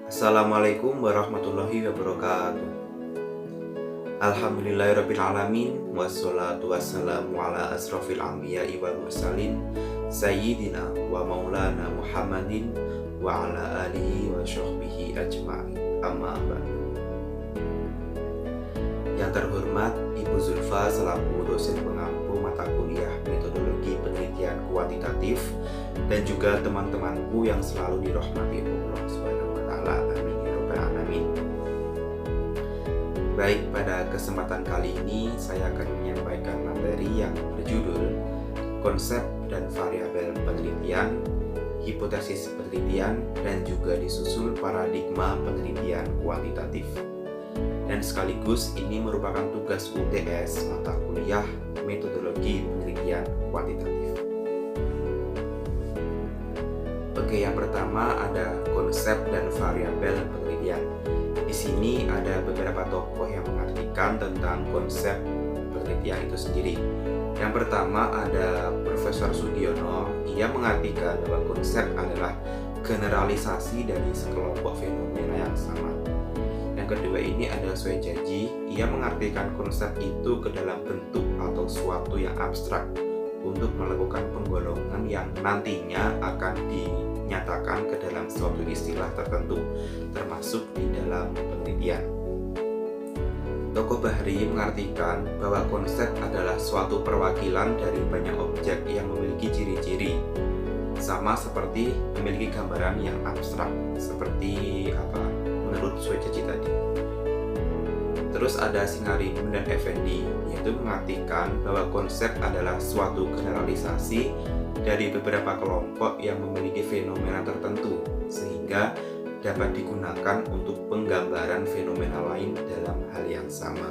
Assalamualaikum warahmatullahi wabarakatuh. Alhamdulillahirrabbilalamin. Wassalatu wassalamu ala asrafil anbiya'i wal mursalin Sayyidina wa maulana Muhammadin wa ala alihi wa sahbihi ajma'in. Amma ba'du. Yang terhormat Ibu Zulfa selaku dosen pengampu mata kuliah metodologi penelitian kuantitatif, dan juga teman-temanku yang selalu dirahmati Allah Subhanahu wa taala. Amin ya rabbal alamin. Baik, pada kesempatan kali ini saya akan menyampaikan materi yang berjudul konsep dan variabel penelitian, hipotesis penelitian, dan juga disusul paradigma penelitian kuantitatif. Dan sekaligus ini merupakan tugas UTS mata kuliah metodologi penelitian kuantitatif. Oke, yang pertama ada konsep dan variabel penelitian. Di sini ada beberapa tokoh yang mengartikan tentang konsep penelitian itu sendiri. Yang pertama ada Profesor Sugiono. Ia mengartikan bahwa konsep adalah generalisasi dari sekelompok fenomena yang sama. Yang kedua ini ada Soejaji. Ia mengartikan konsep itu ke dalam bentuk atau suatu yang abstrak untuk melakukan penggolongan yang nantinya akan dinyatakan ke dalam suatu istilah tertentu, termasuk di dalam penelitian. Toko Bahri mengartikan bahwa konsep adalah suatu perwakilan dari banyak objek yang memiliki ciri-ciri, sama seperti memiliki gambaran yang abstrak, seperti menurut Soejaji tadi. Terus ada Singarimun dan Effendi, yaitu mengartikan bahwa konsep adalah suatu generalisasi dari beberapa kelompok yang memiliki fenomena tertentu, sehingga dapat digunakan untuk penggambaran fenomena lain dalam hal yang sama.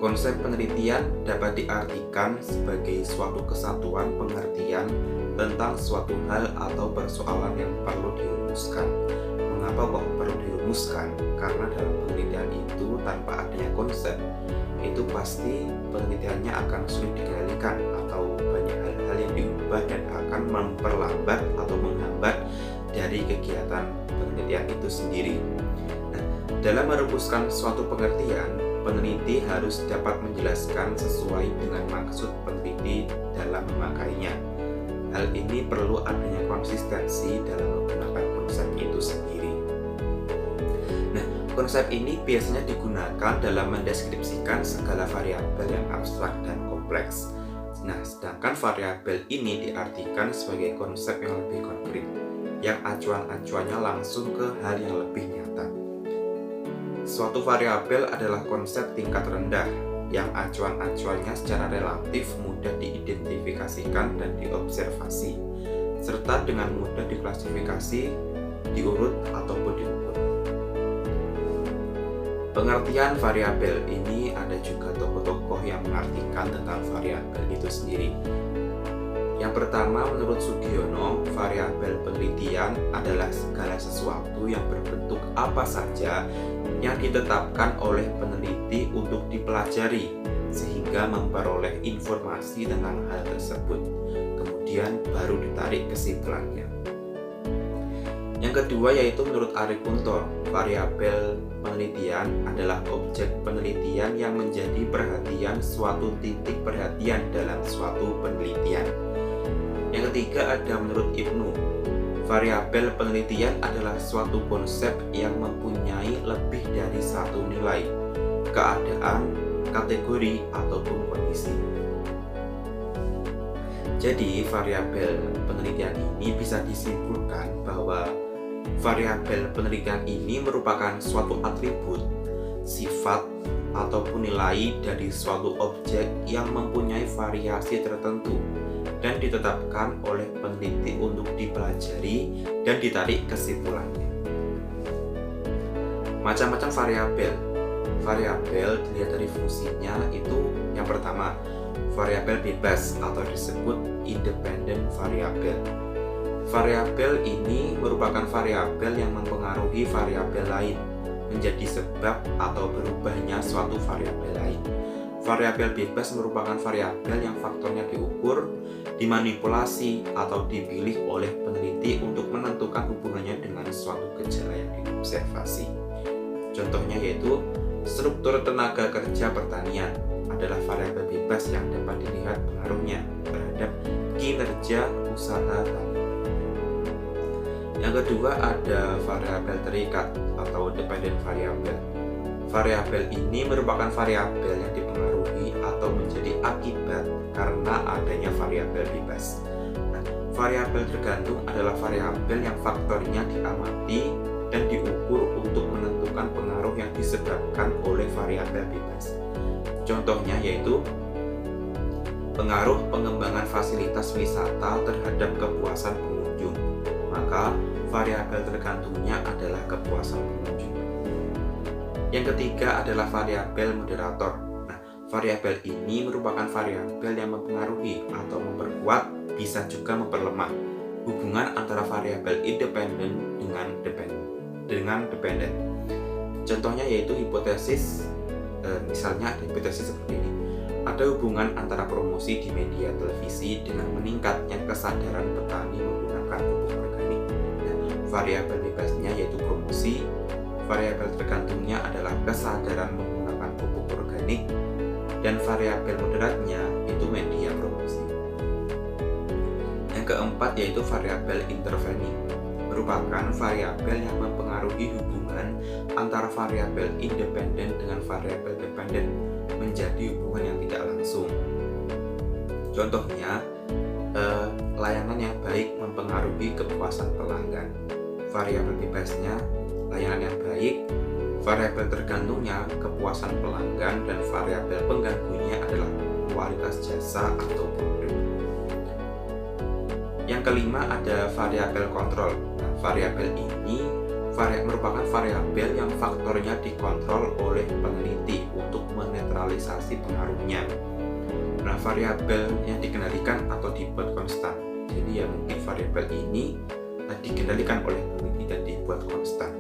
Konsep penelitian dapat diartikan sebagai suatu kesatuan pengertian tentang suatu hal atau persoalan yang perlu dirumuskan. Mengapa kok perlu dirumuskan? Karena dalam penelitian itu tanpa adanya konsep, itu pasti penelitiannya akan sulit dikendalikan atau banyak hal-hal yang diubah dan akan memperlambat atau menghambat dari kegiatan penelitian itu sendiri. Nah, dalam merumuskan suatu pengertian, peneliti harus dapat menjelaskan sesuai dengan maksud peneliti dalam memakainya. Hal ini perlu adanya konsistensi dalam menggunakan konsep itu sendiri. Nah, konsep ini biasanya digunakan dalam mendeskripsikan segala variabel yang abstrak dan kompleks. Nah, sedangkan variabel ini diartikan sebagai konsep yang lebih konkret, yang acuan-acuannya langsung ke hal yang lebih nyata. Suatu variabel adalah konsep tingkat rendah yang acuan-acuannya secara relatif mudah diidentifikasikan dan diobservasi, serta dengan mudah diklasifikasi, diurut, ataupun diukur. Pengertian variabel ini ada juga tokoh-tokoh yang mengartikan tentang variabel itu sendiri. Yang pertama, menurut Sugiono, variabel penelitian adalah segala sesuatu yang berbentuk apa saja yang ditetapkan oleh peneliti untuk dipelajari sehingga memperoleh informasi tentang hal tersebut, kemudian baru ditarik kesimpulannya. Yang kedua yaitu menurut Arik Kunto, variabel penelitian adalah objek penelitian yang menjadi perhatian suatu titik perhatian dalam suatu penelitian. Yang ketiga ada menurut Ibnu, variabel penelitian adalah suatu konsep yang mempunyai lebih dari satu nilai, keadaan, kategori, ataupun kondisi. Jadi, variabel penelitian ini bisa disimpulkan bahwa variabel penelitian ini merupakan suatu atribut, sifat, ataupun nilai dari suatu objek yang mempunyai variasi tertentu dan ditetapkan oleh peneliti untuk dipelajari dan ditarik kesimpulannya. Macam-macam variabel. Variabel dilihat dari fungsinya itu yang pertama, variabel bebas atau disebut independent variabel. Variabel ini merupakan variabel yang mempengaruhi variabel lain menjadi sebab atau berubahnya suatu variabel lain. Variabel bebas merupakan variabel yang faktornya diukur, dimanipulasi, atau dipilih oleh peneliti untuk menentukan hubungannya observasi. Contohnya yaitu struktur tenaga kerja pertanian adalah variabel bebas yang dapat dilihat pengaruhnya terhadap kinerja usaha tani. Yang kedua ada variabel terikat atau dependent variable. Variabel ini merupakan variabel yang dipengaruhi atau menjadi akibat karena adanya variabel bebas. Nah, variabel tergantung adalah variabel yang faktornya diamati dan diukur untuk menentukan pengaruh yang disebabkan oleh variabel bebas. Contohnya yaitu pengaruh pengembangan fasilitas wisata terhadap kepuasan pengunjung. Maka variabel tergantungnya adalah kepuasan pengunjung. Yang ketiga adalah variabel moderator. Nah, variabel ini merupakan variabel yang mempengaruhi atau memperkuat, bisa juga memperlemah hubungan antara variabel independen dengan dependen. Contohnya yaitu hipotesis, misalnya hipotesis seperti ini. Ada hubungan antara promosi di media televisi dengan meningkatnya kesadaran petani menggunakan pupuk organik. Nah, variabel bebasnya yaitu promosi. Variabel tergantungnya adalah kesadaran menggunakan pupuk organik, dan variabel moderatnya itu media promosi. Yang keempat yaitu variabel intervening, merupakan variabel yang mempengaruhi hubungan antara variabel independen dengan variabel dependen menjadi hubungan yang tidak langsung. Contohnya, layanan yang baik mempengaruhi kepuasan pelanggan. Variabel bebasnya layanan yang baik, variabel tergantungnya kepuasan pelanggan, dan variabel pengganggunya adalah kualitas jasa atau produk. Yang kelima ada variabel kontrol. Nah, variabel ini merupakan variabel yang faktornya dikontrol oleh peneliti untuk menetralisasi pengaruhnya. Nah, variabel yang dikendalikan atau dibuat konstan. Jadi ya mungkin variabel ini dikendalikan oleh peneliti dan dibuat konstan.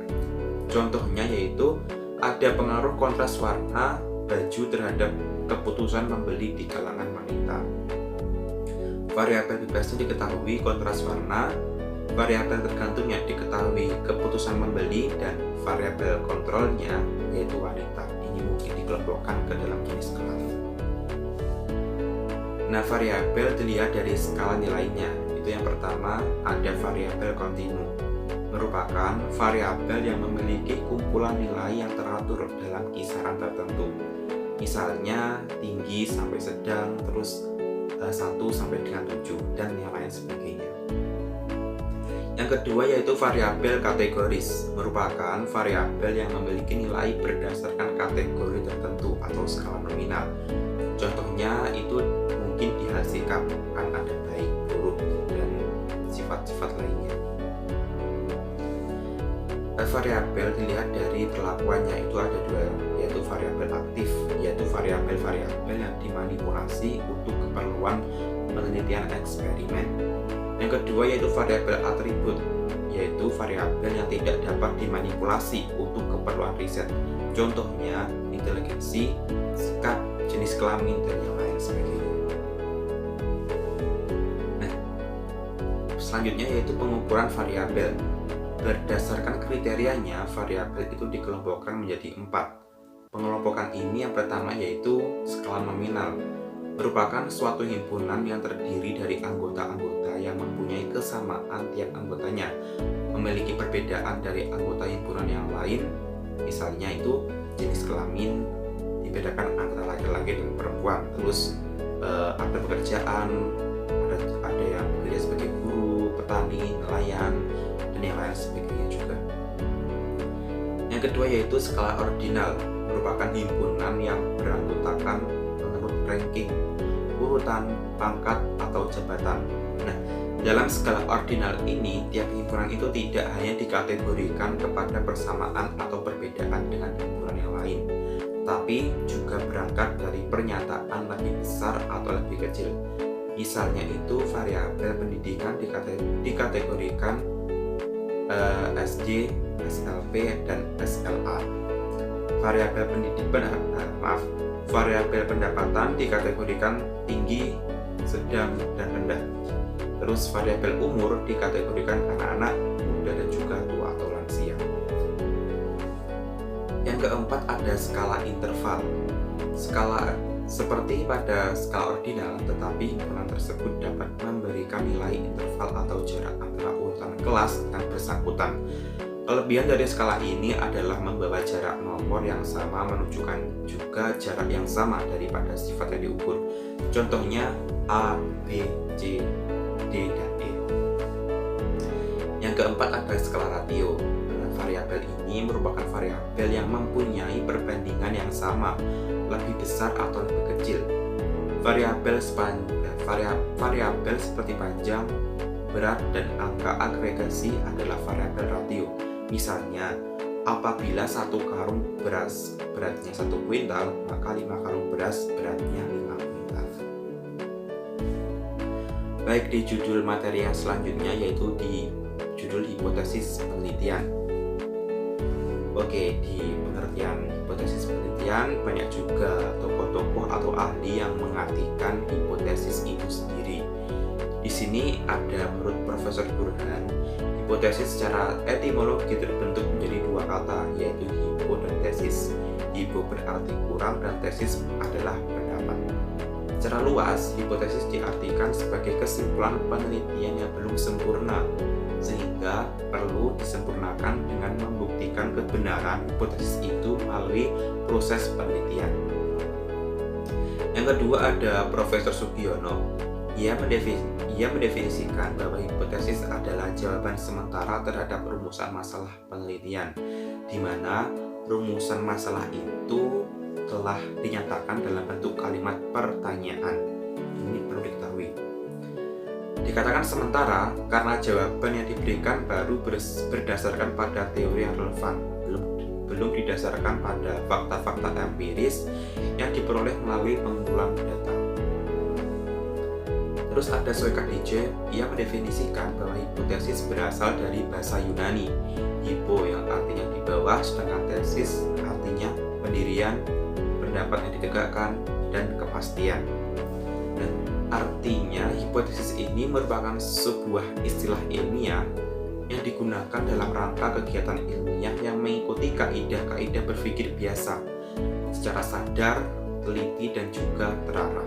Contohnya yaitu ada pengaruh kontras warna baju terhadap keputusan membeli di kalangan wanita. Variabel bebasnya diketahui kontras warna, variabel tergantungnya diketahui keputusan membeli, dan variabel kontrolnya yaitu wanita. Ini mungkin dikelompokkan ke dalam jenis kelamin. Nah, variabel dilihat dari skala nilainya. Itu yang pertama ada variabel kontinu, merupakan variabel yang memiliki kumpulan nilai yang teratur dalam kisaran tertentu. Misalnya tinggi sampai sedang, terus 1 sampai dengan 7, dan yang lain sebagainya. Yang kedua yaitu variabel kategoris, merupakan variabel yang memiliki nilai berdasarkan kategori tertentu atau skala nominal. Contohnya itu mungkin di hal sikap, kan ada baik, buruk, dan sifat-sifat lainnya. Variabel dilihat dari perlakuannya itu ada dua, yaitu variabel aktif, yaitu variabel-variabel yang dimanipulasi untuk keperluan penelitian eksperimen. Yang kedua yaitu variabel atribut, yaitu variabel yang tidak dapat dimanipulasi untuk keperluan riset. Contohnya inteligensi, sikap, jenis kelamin, dan yang lain sebagainya. Nah, selanjutnya yaitu pengukuran variabel. Berdasarkan kriterianya, variabel itu dikelompokkan menjadi 4. Pengelompokan ini yang pertama yaitu skala nominal, merupakan suatu himpunan yang terdiri dari anggota-anggota yang mempunyai kesamaan tiap anggotanya, memiliki perbedaan dari anggota himpunan yang lain. Misalnya itu jenis kelamin dibedakan antara laki-laki dan perempuan, terus ada pekerjaan, ada yang bekerja sebagai guru, petani, nelayan, dan yang lain sebagainya juga. Yang kedua yaitu skala ordinal, merupakan himpunan yang beranggotakan menurut ranking, urutan, pangkat, atau jabatan. Nah, dalam skala ordinal ini, tiap himpunan itu tidak hanya dikategorikan kepada persamaan atau perbedaan dengan himpunan yang lain, tapi juga berangkat dari pernyataan lebih besar atau lebih kecil. Misalnya itu variabel pendidikan dikategorikan SD, SLP, dan SLA. Variabel pendapatan dikategorikan tinggi, sedang, dan rendah. Terus variabel umur dikategorikan anak-anak, muda, dan juga tua atau lansia. Yang keempat ada skala interval. Skala seperti pada skala ordinal, tetapi himpunan tersebut dapat memberikan nilai interval atau jarak antara urutan kelas yang bersangkutan. Kelebihan dari skala ini adalah membawa jarak nomor yang sama menunjukkan juga jarak yang sama daripada sifat yang diukur. Contohnya A, B, C, D, dan E. Yang keempat ada skala ratio. Variabel ini merupakan variabel yang mempunyai perbandingan yang sama, lebih besar atau lebih kecil. Variabel seperti panjang, berat, dan angka agregasi adalah variabel ratio. Misalnya, apabila 1 karung beras beratnya 1 kuintal, maka 5 karung beras beratnya 5 kuintal. Baik, di judul materi yang selanjutnya yaitu di judul hipotesis penelitian. Oke, di pengertian hipotesis penelitian banyak juga tokoh-tokoh atau ahli yang mengartikan hipotesis itu sendiri. Di sini ada menurut Profesor Burhan, hipotesis secara etimologi terbentuk menjadi 2 kata, yaitu hipo dan tesis. Hipo berarti kurang dan tesis adalah pendapat. Secara luas, hipotesis diartikan sebagai kesimpulan penelitian yang belum sempurna, sehingga perlu disempurnakan dengan membuktikan kebenaran hipotesis itu melalui proses penelitian. Yang kedua ada Profesor Sugiono. Ia mendefinisikan bahwa hipotesis adalah jawaban sementara terhadap rumusan masalah penelitian, di mana rumusan masalah itu telah dinyatakan dalam bentuk kalimat pertanyaan. Ini perlu diketahui. Dikatakan sementara karena jawaban yang diberikan baru berdasarkan pada teori yang relevan, belum didasarkan pada fakta-fakta empiris yang diperoleh melalui pengumpulan data. Terus ada Soikadije, ia mendefinisikan bahwa hipotesis berasal dari bahasa Yunani, hipo yang artinya di bawah, sedangkan tesis artinya pendirian, pendapat yang ditegakkan, dan kepastian. Dan artinya hipotesis ini merupakan sebuah istilah ilmiah yang digunakan dalam rangka kegiatan ilmiah yang mengikuti kaidah-kaidah berpikir biasa secara sadar, teliti, dan juga terarah.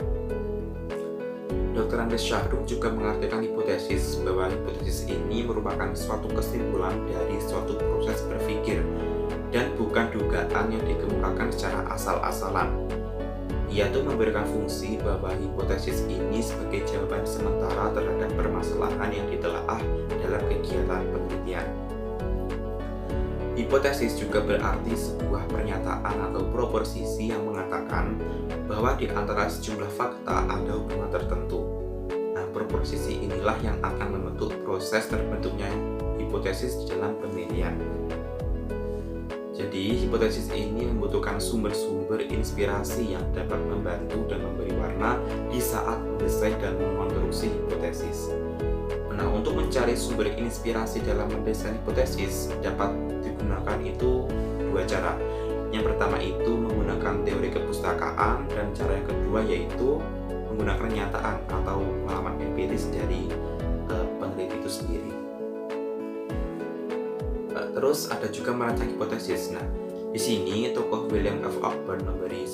Dr. Andes Syahrum juga mengartikan hipotesis bahwa hipotesis ini merupakan suatu kesimpulan dari suatu proses berpikir dan bukan dugaan yang dikemukakan secara asal-asalan. Ia tuh memberikan fungsi bahwa hipotesis ini sebagai jawaban sementara terhadap permasalahan yang ditelaah dalam kegiatan penelitian. Hipotesis juga berarti sebuah pernyataan atau proposisi yang mengatakan bahwa di antara sejumlah fakta ada hubungan tertentu. Nah, proposisi inilah yang akan membentuk proses terbentuknya hipotesis di dalam penelitian. Jadi, hipotesis ini membutuhkan sumber-sumber inspirasi yang dapat membantu dan memberi warna di saat mendesain dan mengonstruksi hipotesis. Nah, untuk mencari sumber inspirasi dalam mendesain hipotesis dapat digunakan itu 2 cara. Yang pertama itu menggunakan teori kepustakaan, dan cara yang kedua yaitu menggunakan kenyataan atau pengalaman empiris dari peneliti itu sendiri. Terus ada juga merancang hipotesis. Nah, di sini tokoh William F. Ogburn memberi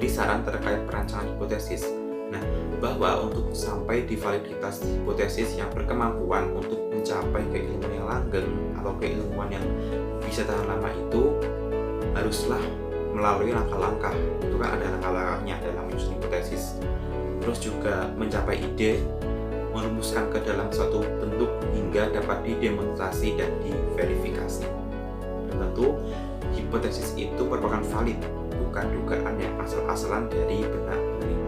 saran terkait perancangan hipotesis. Nah, bahwa untuk sampai di validitas hipotesis yang berkemampuan untuk mencapai keilmuan yang langgeng atau keilmuan yang bisa tahan lama itu haruslah melalui langkah-langkah. Itu kan ada langkah-langkahnya dalam menyusun hipotesis. Terus juga mencapai ide, merumuskan ke dalam suatu bentuk hingga dapat didemonstrasi dan diverifikasi. Dan tentu hipotesis itu merupakan valid, bukan dugaan yang asal-asalan dari benak peneliti.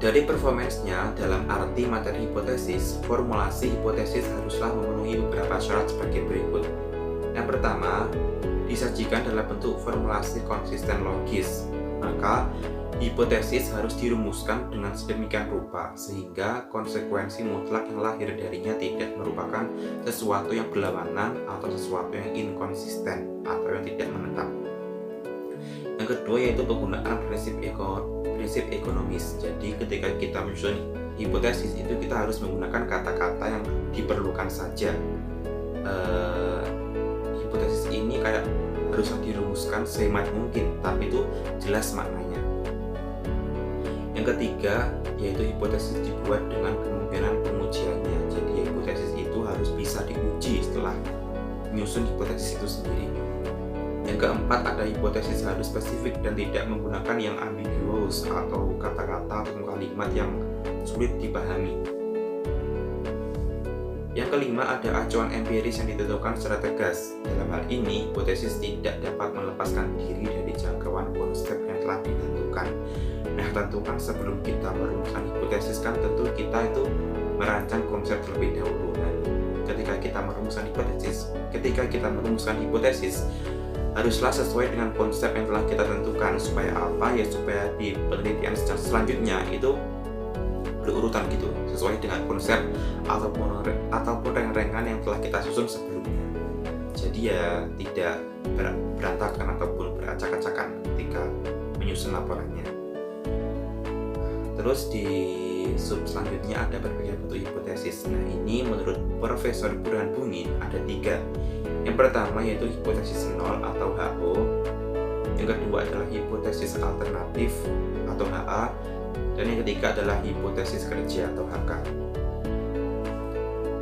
Dari performance-nya dalam arti materi hipotesis, formulasi hipotesis haruslah memenuhi beberapa syarat sebagai berikut. Yang pertama, disajikan dalam bentuk formulasi konsisten logis. Maka hipotesis harus dirumuskan dengan sedemikian rupa sehingga konsekuensi mutlak yang lahir darinya tidak merupakan sesuatu yang berlawanan atau sesuatu yang inkonsisten atau yang tidak menetap. Yang kedua yaitu penggunaan prinsip ekonomis. Jadi ketika kita menyusun hipotesis itu kita harus menggunakan kata-kata yang diperlukan saja. ini kayak haruslah dirumuskan sehemat mungkin, tapi itu jelas maknanya. Yang ketiga, yaitu hipotesis dibuat dengan kemungkinan pengujiannya. Jadi hipotesis itu harus bisa diuji setelah menyusun hipotesis itu sendiri. Yang keempat, ada hipotesis harus spesifik dan tidak menggunakan yang ambiguous atau kata-kata atau kalimat yang sulit dipahami. Yang kelima, ada acuan empiris yang ditentukan secara tegas. Dalam hal ini, hipotesis tidak dapat melepaskan diri dari jangkauan konsep yang telah ditentukan. Nah, tentukan sebelum kita merumuskan hipotesis kan tentu kita itu merancang konsep terlebih dahulu. Dan ketika kita merumuskan hipotesis haruslah sesuai dengan konsep yang telah kita tentukan. Supaya apa? Ya supaya di penelitian selanjutnya itu berurutan gitu, sesuai dengan konsep ataupun renggan yang telah kita susun sebelumnya. Jadi ya tidak berantakan ataupun beracak-acakan ketika menyusun laporannya. Terus di sub selanjutnya ada berbagai bentuk hipotesis. Nah, ini menurut Profesor Burhan Bungin ada 3. Yang pertama yaitu hipotesis nol atau HO. Yang kedua adalah hipotesis alternatif atau HA. Dan yang ketiga adalah hipotesis kerja atau HK.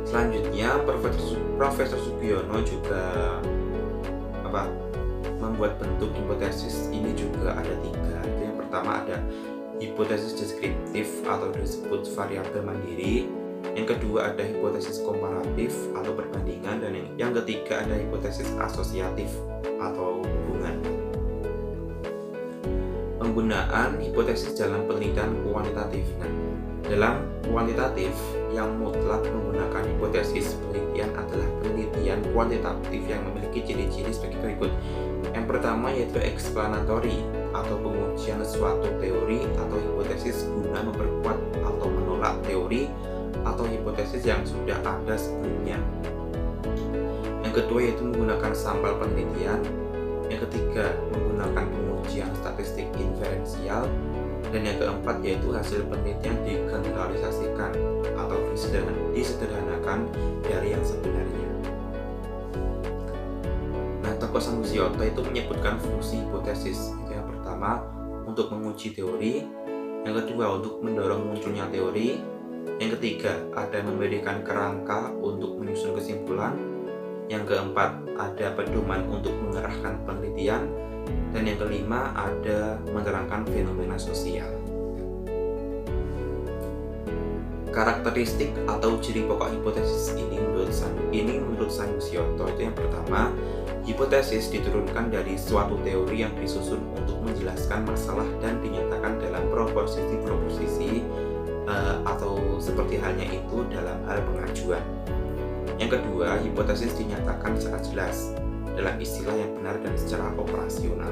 Selanjutnya Profesor Sugiono juga membuat bentuk hipotesis ini juga ada 3. Yang pertama ada hipotesis deskriptif atau disebut variabel mandiri. Yang kedua ada hipotesis komparatif atau perbandingan, dan yang ketiga ada hipotesis asosiatif atau hubungan. Penggunaan hipotesis dalam penelitian kuantitatif. Nah, dalam kuantitatif yang mutlak menggunakan hipotesis, penelitian adalah penelitian kuantitatif yang memiliki ciri-ciri sebagai berikut. Yang pertama yaitu explanatory atau pengujian suatu teori atau hipotesis guna memperkuat atau menolak teori atau hipotesis yang sudah ada sebelumnya. Yang kedua yaitu menggunakan sampel penelitian. Yang ketiga menggunakan pengujian statistik inferensial. Dan yang keempat yaitu hasil penelitian digeneralisasikan atau disederhanakan dari yang sebenarnya. Nah, Toko Samudjoto itu menyebutkan fungsi hipotesis. Yang pertama untuk menguji teori, yang kedua untuk mendorong munculnya teori, yang ketiga ada memberikan kerangka untuk menyusun kesimpulan, yang keempat ada pedoman untuk mengarahkan penelitian, dan yang kelima ada menerangkan fenomena sosial. Karakteristik atau ciri pokok hipotesis ini menurut Samudjoto itu yang pertama, hipotesis diturunkan dari suatu teori yang disusun untuk menjelaskan masalah dan dinyatakan dalam proposisi atau seperti halnya itu dalam hal pengajuan. Yang kedua, hipotesis dinyatakan secara jelas dalam istilah yang benar dan secara operasional.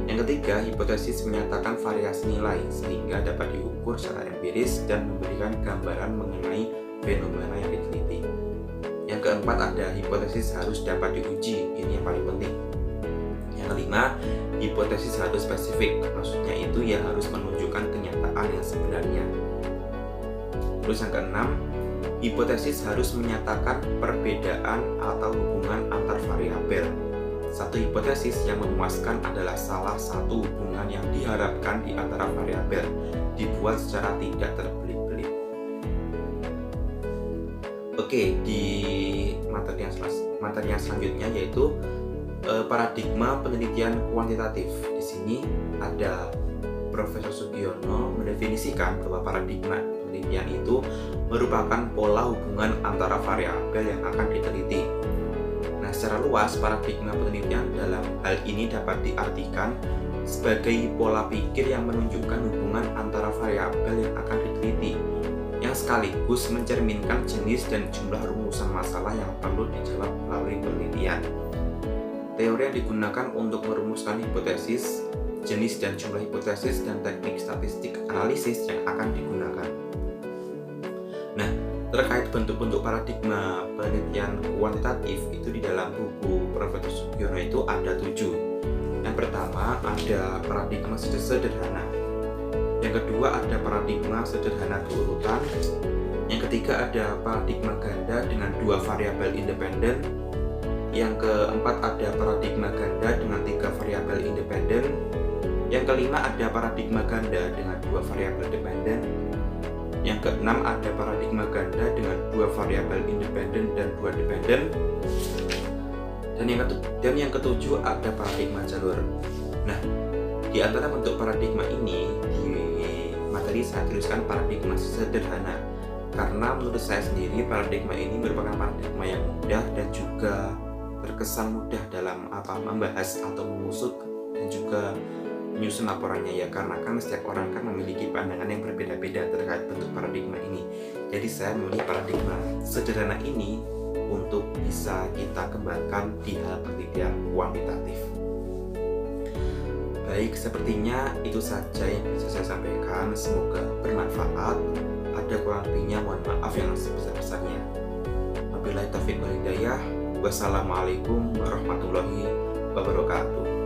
Yang ketiga, hipotesis menyatakan variasi nilai sehingga dapat diukur secara empiris dan memberikan gambaran mengenai fenomena yang diteliti. Yang keempat, ada hipotesis harus dapat diuji, ini yang paling penting. Yang kelima, hipotesis harus spesifik, maksudnya itu ya harus menunjukkan kenyataan yang sebenarnya. Terus yang keenam, hipotesis harus menyatakan perbedaan atau hubungan antar variabel. Satu hipotesis yang memuaskan adalah salah satu hubungan yang diharapkan di antara variabel dibuat secara tidak terbelit-belit. Oke, di materi yang selanjutnya yaitu paradigma penelitian kuantitatif. Di sini ada Profesor Sugiono mendefinisikan bahwa paradigma penelitian itu merupakan pola hubungan antara variabel yang akan diteliti. Nah, secara luas paradigma penelitian dalam hal ini dapat diartikan sebagai pola pikir yang menunjukkan hubungan antara variabel yang akan diteliti, yang sekaligus mencerminkan jenis dan jumlah rumusan masalah yang perlu dijawab melalui penelitian. Teori yang digunakan untuk merumuskan hipotesis, jenis dan jumlah hipotesis, dan teknik statistik analisis yang akan digunakan. Nah, terkait bentuk-bentuk paradigma penelitian kuantitatif itu di dalam buku Profesor Sugiono itu ada 7. Yang pertama ada paradigma sederhana. Yang kedua ada paradigma sederhana berurutan. Yang ketiga ada paradigma ganda dengan 2 variabel independen. Yang keempat ada paradigma ganda dengan 3 variabel independen. Yang kelima ada paradigma ganda dengan 2 variabel dependen. Yang keenam ada paradigma ganda dengan 2 variabel independen dan 2 dependen. Dan yang ketujuh ada paradigma jalur. Nah, di antara bentuk paradigma ini di materi saya tuliskan paradigma sederhana, karena menurut saya sendiri paradigma ini merupakan paradigma yang mudah dan juga terkesan mudah dalam membahas atau mengusut dan juga menyusun laporannya ya, karena kan setiap orang kan memiliki pandangan yang berbeda-beda terkait bentuk paradigma ini. Jadi saya memilih paradigma sederhana ini untuk bisa kita kembangkan di hal penelitian kuantitatif. Baik, sepertinya itu saja yang bisa saya sampaikan. Semoga bermanfaat. Ada kurang lebihnya mohon maaf yang sebesar-besarnya. Wabillahi taufiq wal hidayah. Wassalamualaikum warahmatullahi wabarakatuh.